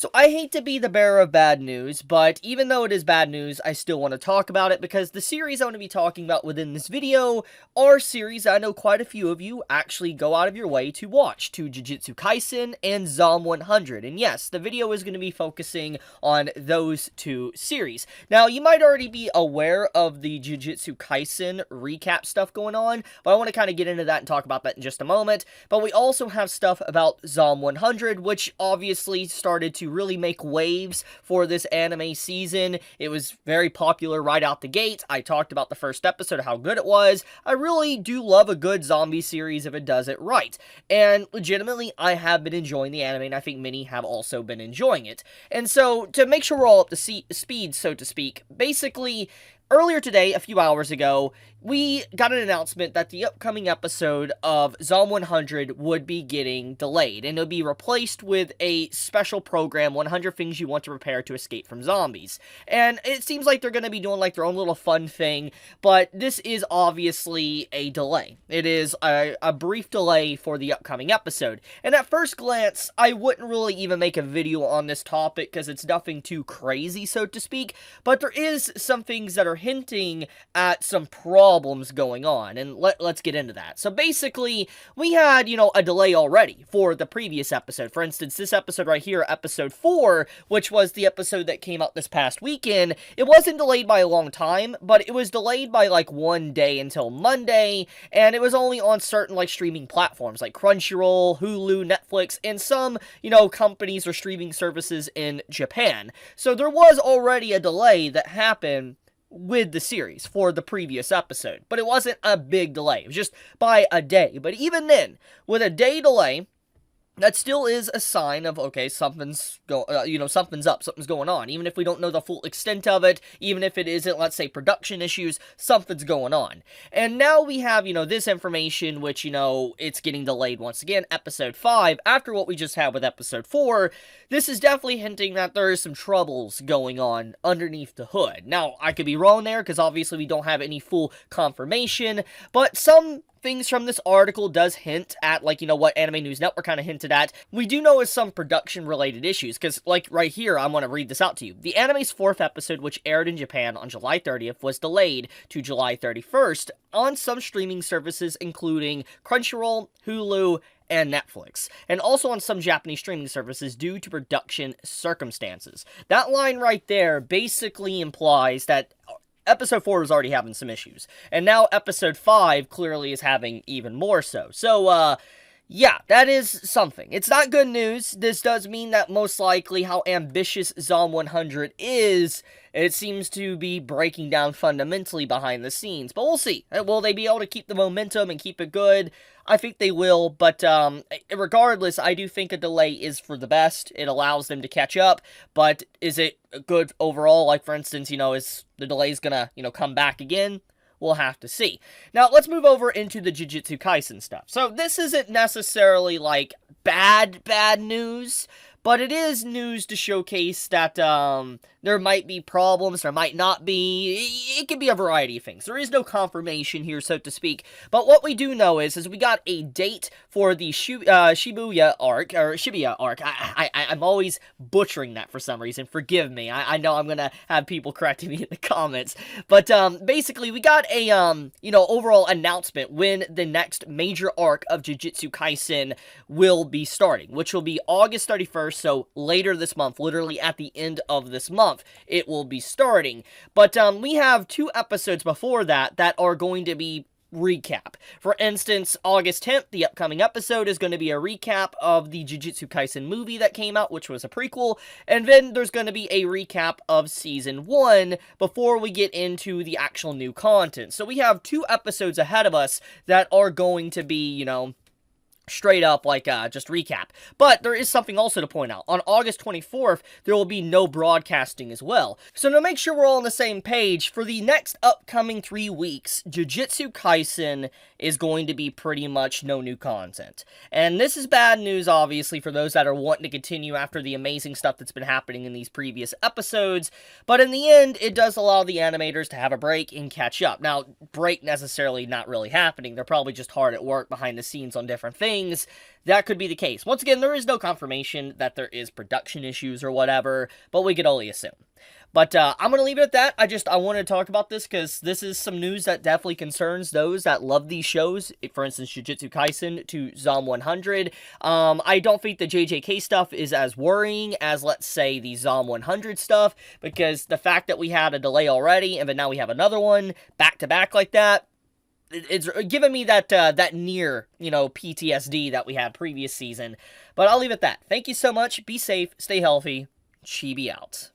So I hate to be the bearer of bad news, but even though it is bad news, I still want to talk about it because the series I want to be talking about within this video are series I know quite a few of you actually go out of your way to watch, to Jujutsu Kaisen and Zom 100. And yes, the video is going to be focusing on those two series. Now, you might already be aware of the Jujutsu Kaisen recap stuff going on, but I want to kind of get into that and talk about that in just a moment. But we also have stuff about Zom 100, which obviously started to really make waves for this anime season. It was very popular right out the gate. I talked about the first episode, how good it was. I really do love a good zombie series if it does it right. And legitimately, I have been enjoying the anime, and I think many have also been enjoying it. And so, to make sure we're all up to speed, so to speak, basically, earlier today, a few hours ago, we got an announcement that the upcoming episode of Zom 100 would be getting delayed, and it would be replaced with a special program, 100 Things You Want to Prepare to Escape from Zombies. And it seems like they're going to be doing like their own little fun thing, but this is obviously a delay. It is a brief delay for the upcoming episode. And at first glance, I wouldn't really even make a video on this topic because it's nothing too crazy, so to speak, but there is some things that are hinting at some problems going on, and let's get into that. So basically, we had, a delay already for the previous episode. For instance, this episode right here, episode 4, which was the episode that came out this past weekend, it wasn't delayed by a long time, but it was delayed by like one day until Monday, and it was only on certain like streaming platforms like Crunchyroll, Hulu, Netflix, and some, companies or streaming services in Japan. So there was already a delay that happened with the series for the previous episode, but it wasn't a big delay. It was just by a day. But even then, with a day delay, that still is a sign of, okay, something's up, something's going on. Even if we don't know the full extent of it, even if it isn't, let's say, production issues, something's going on. And now we have, this information, which, it's getting delayed once again, episode 5, after what we just had with episode 4, this is definitely hinting that there is some troubles going on underneath the hood. Now, I could be wrong there, because obviously we don't have any full confirmation, but some things from this article does hint at, what Anime News Network kind of hinted at. We do know is some production-related issues, because, right here, I want to read this out to you. The anime's 4th episode, which aired in Japan on July 30th, was delayed to July 31st on some streaming services, including Crunchyroll, Hulu, and Netflix, and also on some Japanese streaming services due to production circumstances. That line right there basically implies that Episode 4 was already having some issues, and now Episode 5 clearly is having even more so. So, yeah, that is something. It's not good news. This does mean that most likely how ambitious Zom 100 is, it seems to be breaking down fundamentally behind the scenes. But we'll see. Will they be able to keep the momentum and keep it good? I think they will, but regardless, I do think a delay is for the best. It allows them to catch up, but is it good overall? Like, for instance, is the delay's gonna, come back again? We'll have to see. Now, let's move over into the Jujutsu Kaisen stuff. So, this isn't necessarily, bad news, but it is news to showcase that, there might be problems, there might not be. It could be a variety of things. There is no confirmation here, so to speak. But what we do know is we got a date for the Shibuya arc, or Shibuya arc. I'm always butchering that for some reason. Forgive me. I know I'm gonna have people correcting me in the comments. But, basically, we got a, overall announcement when the next major arc of Jujutsu Kaisen will be starting, which will be August 31st, so later this month, literally at the end of this month. It will be starting. But we have 2 episodes before that are going to be recap. For instance, August 10th, the upcoming episode is going to be a recap of the Jujutsu Kaisen movie that came out, which was a prequel, and then there's going to be a recap of Season 1 before we get into the actual new content. So we have 2 episodes ahead of us that are going to be, straight up, just recap. But there is something also to point out. On August 24th, there will be no broadcasting as well. So to make sure we're all on the same page, for the next upcoming 3 weeks, Jujutsu Kaisen is going to be pretty much no new content. And this is bad news, obviously, for those that are wanting to continue after the amazing stuff that's been happening in these previous episodes. But in the end, it does allow the animators to have a break and catch up. Now, break necessarily not really happening. They're probably just hard at work behind the scenes on different things. things, that could be the case. Once again, there is no confirmation that there is production issues or whatever, but we could only assume. But I'm going to leave it at that. I want to talk about this because this is some news that definitely concerns those that love these shows. For instance, Jujutsu Kaisen to Zom 100. I don't think the JJK stuff is as worrying as, let's say, the Zom 100 stuff, because the fact that we had a delay already and then now we have another one back-to-back like that, it's giving me that that near, PTSD that we had previous season. But I'll leave it at that. Thank you so much. Be safe. Stay healthy. Chibi out.